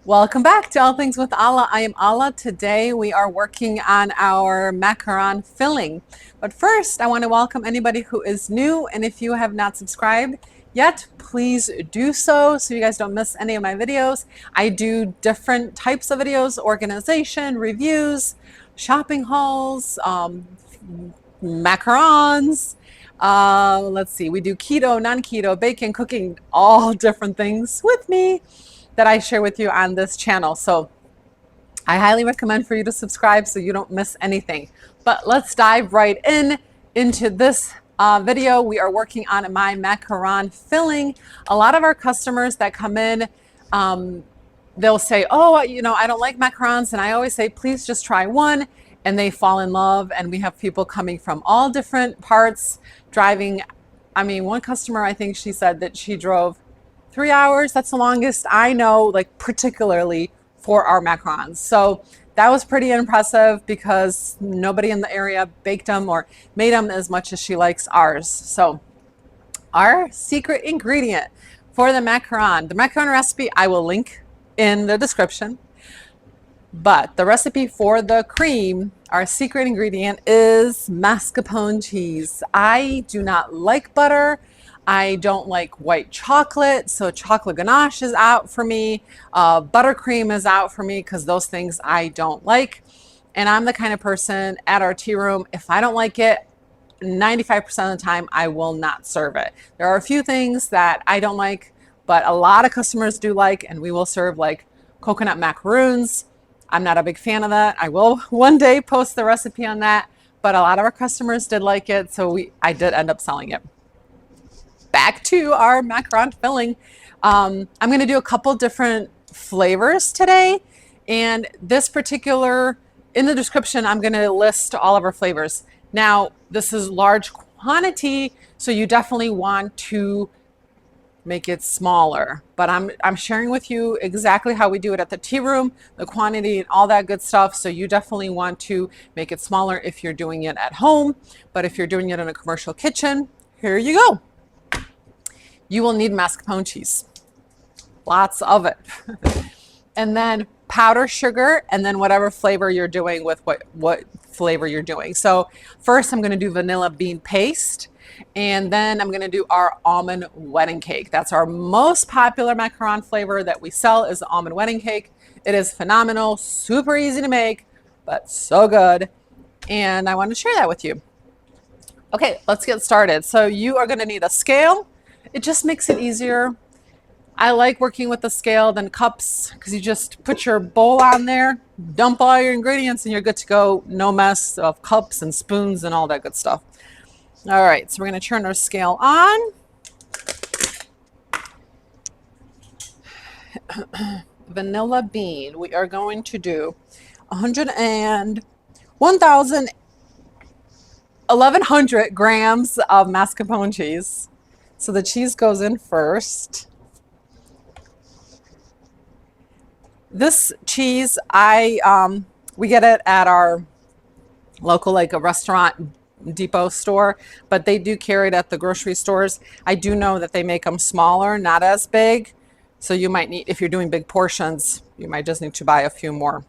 Welcome back to All Things with Allah. I am Allah. Today we are working on our macaron filling. But first, I want to welcome anybody who is new, and if you have not subscribed yet, please do so you guys don't miss any of my videos. I do different types of videos: organization, reviews, shopping hauls, macarons. Let's see, we do keto, non-keto, baking, cooking, all different things with me that I share with you on this channel. So I highly recommend for you to subscribe so you don't miss anything. But let's dive right into this video. We are working on my macaron filling. A lot of our customers that come in, they'll say, oh, I don't like macarons. And I always say, please just try one. And they fall in love. And we have people coming from all different parts, driving. I mean, one customer, I think she said that she drove 3 hours. That's the longest I know, like particularly for our macarons. So that was pretty impressive because nobody in the area baked them or made them as much as she likes ours. So our secret ingredient for the macaron recipe, I will link in the description. But the recipe for the cream, our secret ingredient is mascarpone cheese. I do not like butter. I don't like white chocolate, so chocolate ganache is out for me. Buttercream is out for me because those things I don't like. And I'm the kind of person at our tea room, if I don't like it, 95% of the time I will not serve it. There are a few things that I don't like, but a lot of customers do like, and we will serve like coconut macaroons. I'm not a big fan of that. I will one day post the recipe on that, but a lot of our customers did like it, so I did end up selling it. Back to our macaron filling. I'm going to do a couple different flavors today, and this particular, in the description, I'm going to list all of our flavors. Now, this is large quantity, so you definitely want to make it smaller, but I'm sharing with you exactly how we do it at the tea room, the quantity and all that good stuff. So you definitely want to make it smaller if you're doing it at home, but if you're doing it in a commercial kitchen, here you go. You will need mascarpone cheese, lots of it. And then powdered sugar, and then whatever flavor you're doing with what flavor you're doing. So first I'm going to do vanilla bean paste, and then I'm going to do our almond wedding cake. That's our most popular macaron flavor that we sell, is the almond wedding cake. It is phenomenal, super easy to make, but so good. And I want to share that with you. Okay, let's get started. So you are going to need a scale. It just makes it easier. I like working with the scale than cups because you just put your bowl on there, dump all your ingredients, and you're good to go. No mess of cups and spoons and all that good stuff. All right, so we're going to turn our scale on. Vanilla bean, we are going to do 1,100 grams of mascarpone cheese. So the cheese goes in first. This cheese, we get it at our local, like a restaurant depot store, but they do carry it at the grocery stores. I do know that they make them smaller, not as big. So you might need, if you're doing big portions, you might just need to buy a few more.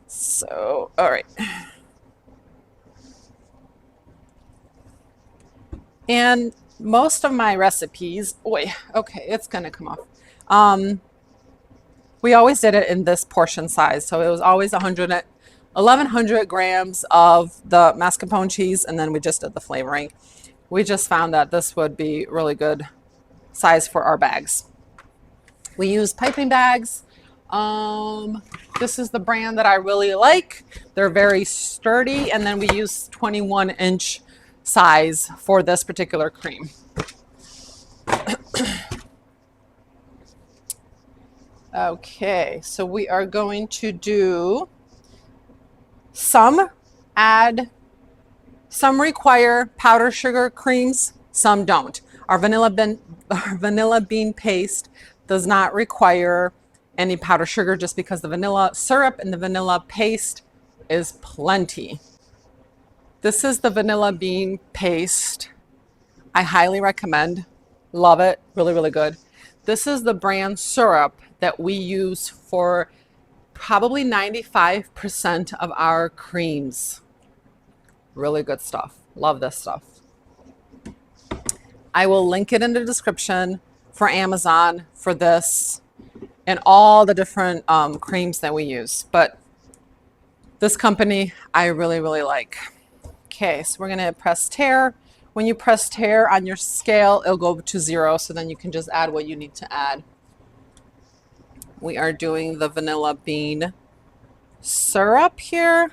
So, all right. And most of my recipes, okay, it's gonna come off. We always did it in this portion size. So it was always 1,100 grams of the mascarpone cheese, and then we just did the flavoring. We just found that this would be really good size for our bags. We use piping bags. This is the brand that I really like. They're very sturdy, and then we use 21-inch size for this particular cream. Okay, so we are going to do some require powdered sugar creams, some don't. Our vanilla bean paste does not require any powdered sugar just because the vanilla syrup and the vanilla paste is plenty. This is the vanilla bean paste. I highly recommend. Love it. Really, really good. This is the brand syrup that we use for probably 95% of our creams. Really good stuff. Love this stuff. I will link it in the description for Amazon for this and all the different creams that we use. But this company I really, really like. Okay, so we're gonna press tare. When you press tare on your scale, it'll go to 0, so then you can just add what you need to add. We are doing the vanilla bean syrup here.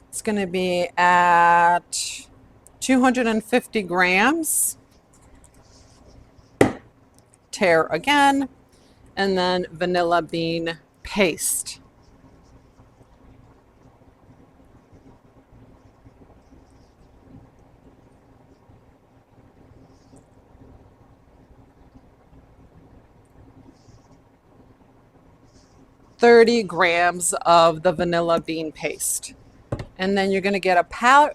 It's gonna be at 250 grams. Tare again, and then vanilla bean paste. $30 grams of the vanilla bean paste. And then you're going to get a paddle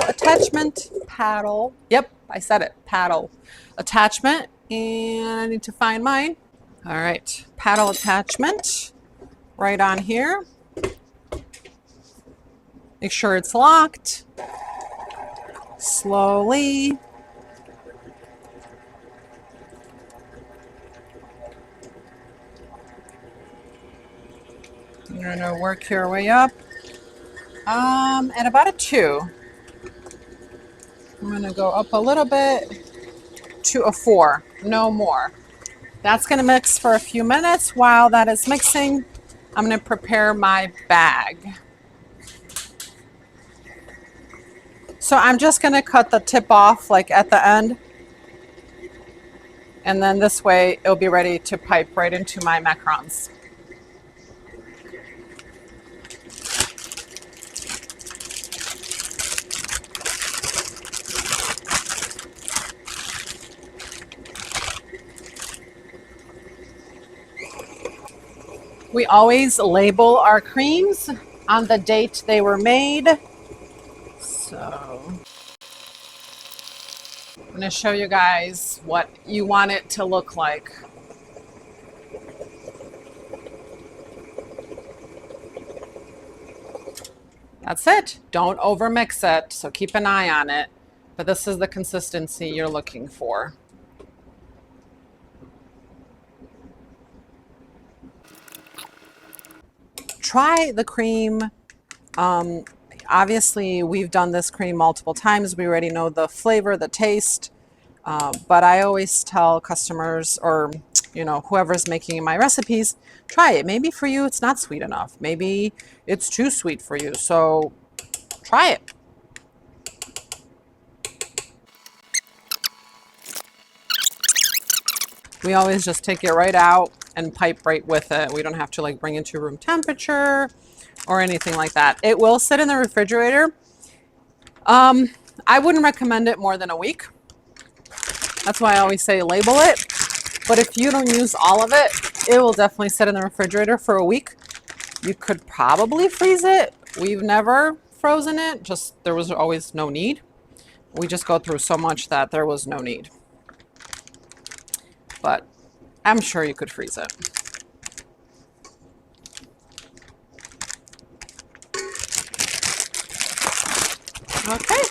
attachment. Paddle. Yep, I said it. Paddle attachment. And I need to find mine. All right. Paddle attachment right on here. Make sure it's locked. Slowly. You're going to work your way up. At about a 2. I'm going to go up a little bit to a 4, no more. That's going to mix for a few minutes. While that is mixing, I'm going to prepare my bag. So I'm just going to cut the tip off like at the end. And then this way it'll be ready to pipe right into my macarons. We always label our creams on the date they were made. So I'm going to show you guys what you want it to look like. That's it. Don't overmix it, so keep an eye on it. But this is the consistency you're looking for. Try the cream. Obviously, we've done this cream multiple times. We already know the flavor, the taste. But I always tell customers or whoever's making my recipes, try it. Maybe for you it's not sweet enough. Maybe it's too sweet for you. So try it. We always just take it right out and pipe right with it. We don't have to like bring it to room temperature or anything like that. It will sit in the refrigerator. I wouldn't recommend it more than a week. That's why I always say label it. But if you don't use all of it, it will definitely sit in the refrigerator for a week. You could probably freeze it. We've never frozen it. Just there was always no need. We just go through so much that there was no need. But I'm sure you could freeze it. Okay.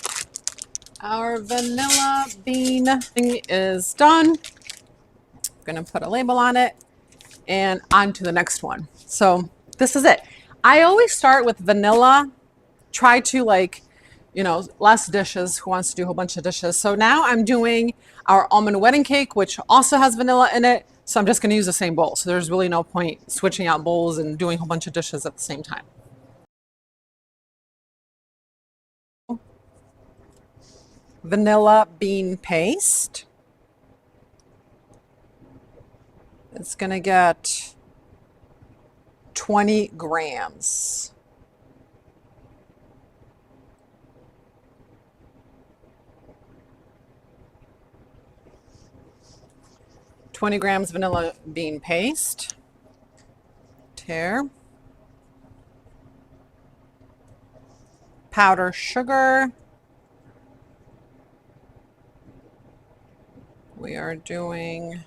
Our vanilla bean thing is done. I'm going to put a label on it and on to the next one. So this is it. I always start with vanilla. Try to less dishes. Who wants to do a whole bunch of dishes? So now I'm doing our almond wedding cake, which also has vanilla in it. So I'm just going to use the same bowl. So there's really no point switching out bowls and doing a whole bunch of dishes at the same time. Vanilla bean paste. It's going to get 20 grams. Vanilla bean paste. Tare. Powder sugar. We are doing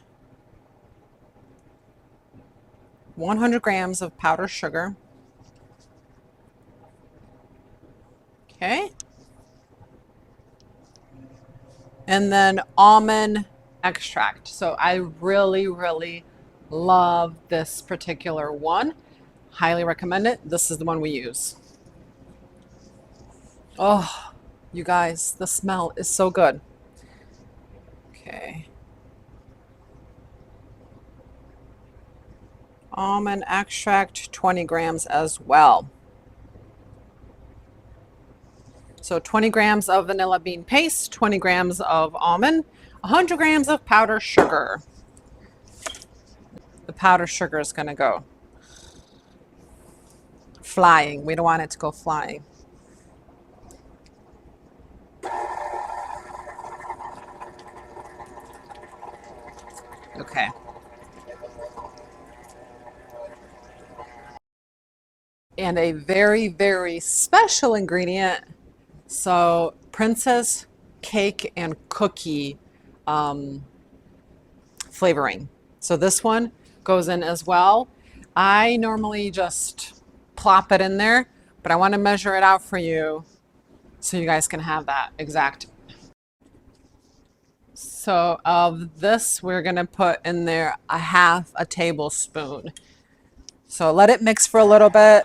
100 grams of powdered sugar. Okay. And then almond extract. So I really, really love this particular one. Highly recommend it. This is the one we use. Oh, you guys, the smell is so good. Okay. Almond extract, 20 grams as well. So 20 grams of vanilla bean paste, 20 grams of almond, 100 grams of powdered sugar. The powdered sugar is going to go flying. We don't want it to go flying. Okay. And a very, very special ingredient. So, princess cake and cookie flavoring. So, this one goes in as well. I normally just plop it in there, but I want to measure it out for you so you guys can have that exact. So, of this, we're going to put in there a half a tablespoon. So, let it mix for a little bit,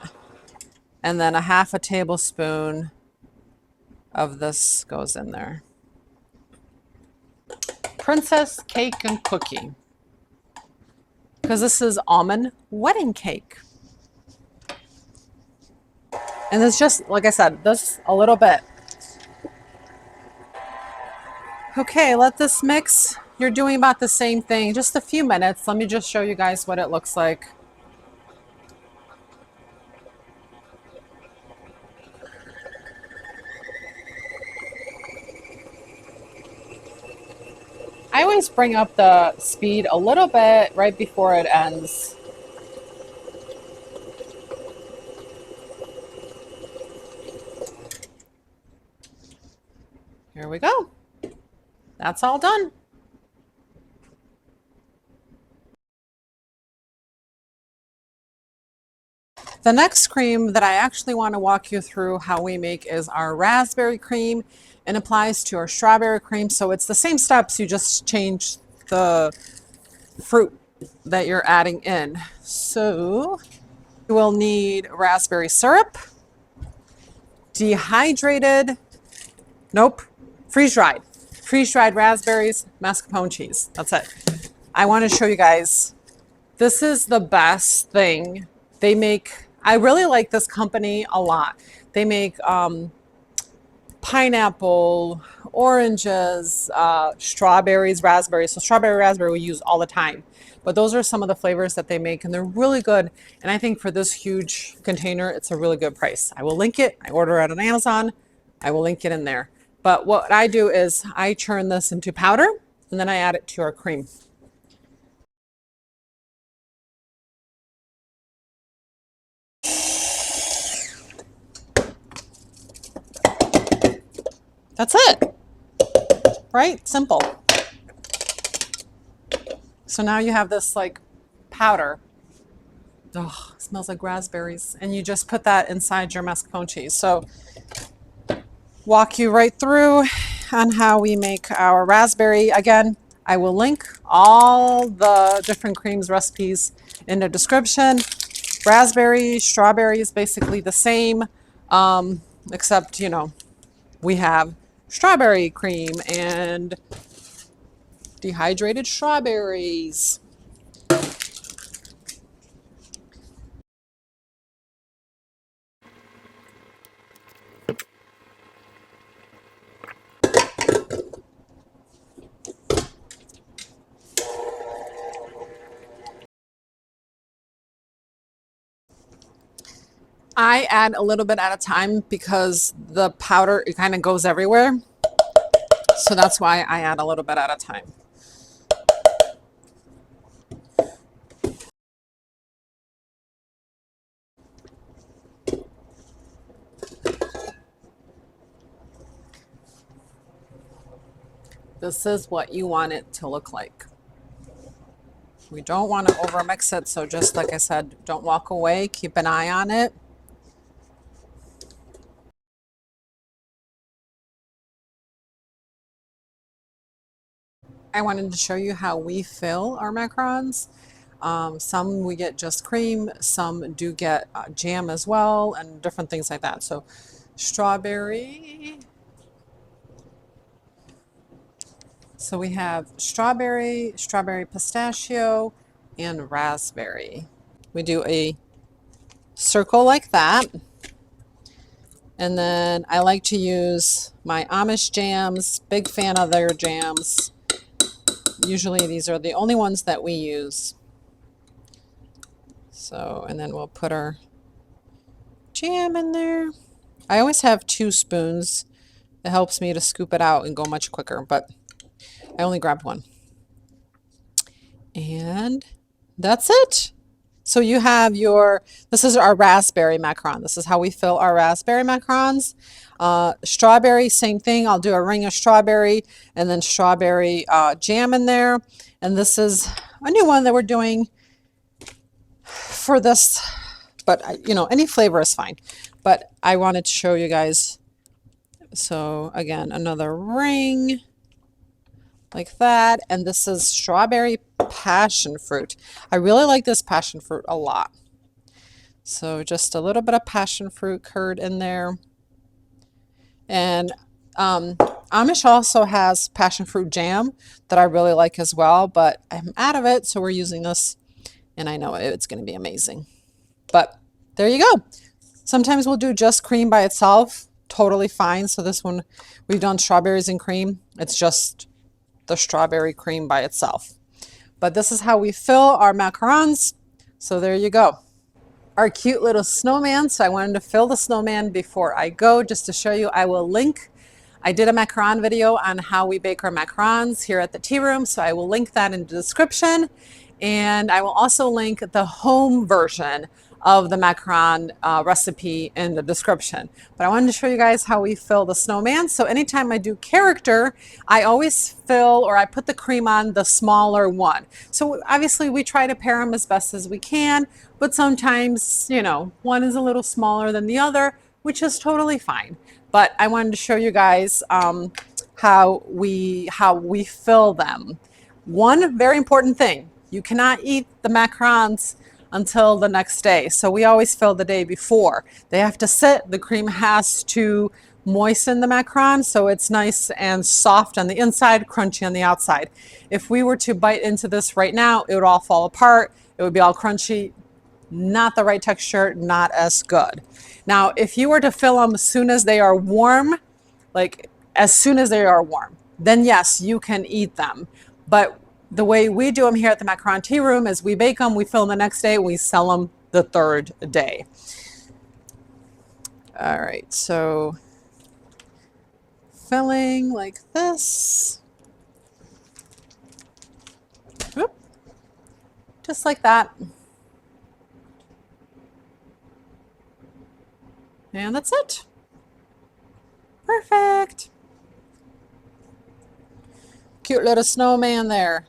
and then a half a tablespoon of this goes in there. Princess cake and cookie. Because this is almond wedding cake. And it's just, like I said, this a little bit. Okay, let this mix. You're doing about the same thing, just a few minutes. Let me just show you guys what it looks like. I always bring up the speed a little bit right before it ends. Here we go. That's all done. The next cream that I actually want to walk you through how we make is our raspberry cream and applies to our strawberry cream. So it's the same steps, you just change the fruit that you're adding in. So you will need raspberry syrup, dehydrated, nope, freeze-dried. Freeze-dried raspberries, mascarpone cheese. That's it. I want to show you guys. This is the best thing. They make, I really like this company a lot. They make pineapple, oranges, strawberries, raspberries. So strawberry, raspberry we use all the time. But those are some of the flavors that they make and they're really good. And I think for this huge container, it's a really good price. I will link it. I order it on Amazon. I will link it in there. But what I do is I churn this into powder and then I add it to our cream. That's it, right? Simple. So now you have this like powder. Oh, it smells like raspberries. And you just put that inside your mascarpone cheese. So walk you right through on how we make our raspberry. Again, I will link all the different creams recipes in the description. Raspberry, strawberry is basically the same, except, you know, we have strawberry cream and dehydrated strawberries. I add a little bit at a time because the powder, it kind of goes everywhere. So that's why I add a little bit at a time. This is what you want it to look like. We don't want to over mix it, so just like I said, don't walk away, keep an eye on it. I wanted to show you how we fill our macarons. Some we get just cream, some do get jam as well, and different things like that. So strawberry. So we have strawberry, strawberry pistachio, and raspberry. We do a circle like that. And then I like to use my Amish jams, big fan of their jams. Usually these are the only ones that we use. So, and then we'll put our jam in there. I always have 2 spoons. It helps me to scoop it out and go much quicker, but I only grabbed 1. And that's it. So you have your, this is our raspberry macaron. This is how we fill our raspberry macarons. Strawberry, same thing. I'll do a ring of strawberry and then strawberry jam in there. And this is a new one that we're doing for this, but you know, any flavor is fine. But I wanted to show you guys. So again, another ring like that. And this is strawberry passion fruit. I really like this passion fruit a lot. So just a little bit of passion fruit curd in there. And Amish also has passion fruit jam that I really like as well, but I'm out of it, so we're using this, and I know it's going to be amazing. But there you go. Sometimes we'll do just cream by itself, totally fine. So this one, we've done strawberries and cream. It's just the strawberry cream by itself. But this is how we fill our macarons. So there you go. Our cute little snowman. So I wanted to fill the snowman before I go, just to show you. I will link. I did a macaron video on how we bake our macarons here at the tea room. So I will link that in the description. And I will also link the home version of the macaron recipe in the description. But I wanted to show you guys how we fill the snowman. So anytime I do character, I always fill, or I put the cream on the smaller one. So obviously we try to pair them as best as we can, but sometimes, you know, one is a little smaller than the other, which is totally fine. But I wanted to show you guys how we fill them. One very important thing, you cannot eat the macarons until the next day. So we always fill the day before. They have to sit. The cream has to moisten the macaron so it's nice and soft on the inside, crunchy on the outside. If we were to bite into this right now, it would all fall apart. It would be all crunchy, not the right texture, not as good. Now, if you were to fill them as soon as they are warm, like as soon as they are warm, then yes, you can eat them. But the way we do them here at the Macaron Tea Room is we bake them, we fill them the next day, we sell them the 3rd day. All right, so filling like this. Whoop. Just like that. And that's it. Perfect. Cute little snowman there.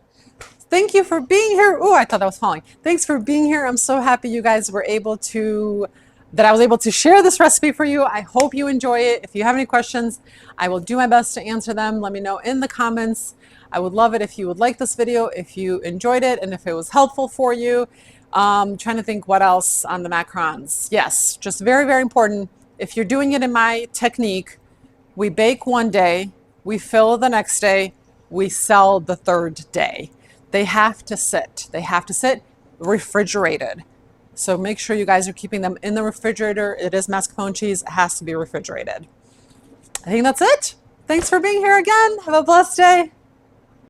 Thank you for being here. Oh, I thought that was falling. Thanks for being here. I'm so happy you guys were able to, that I was able to share this recipe for you. I hope you enjoy it. If you have any questions, I will do my best to answer them. Let me know in the comments. I would love it if you would like this video, if you enjoyed it, and if it was helpful for you. Trying to think what else on the macarons. Yes, just very, very important. If you're doing it in my technique, we bake one day, we fill the next day, we sell the 3rd day. They have to sit. They have to sit refrigerated. So make sure you guys are keeping them in the refrigerator. It is mascarpone cheese. It has to be refrigerated. I think that's it. Thanks for being here again. Have a blessed day.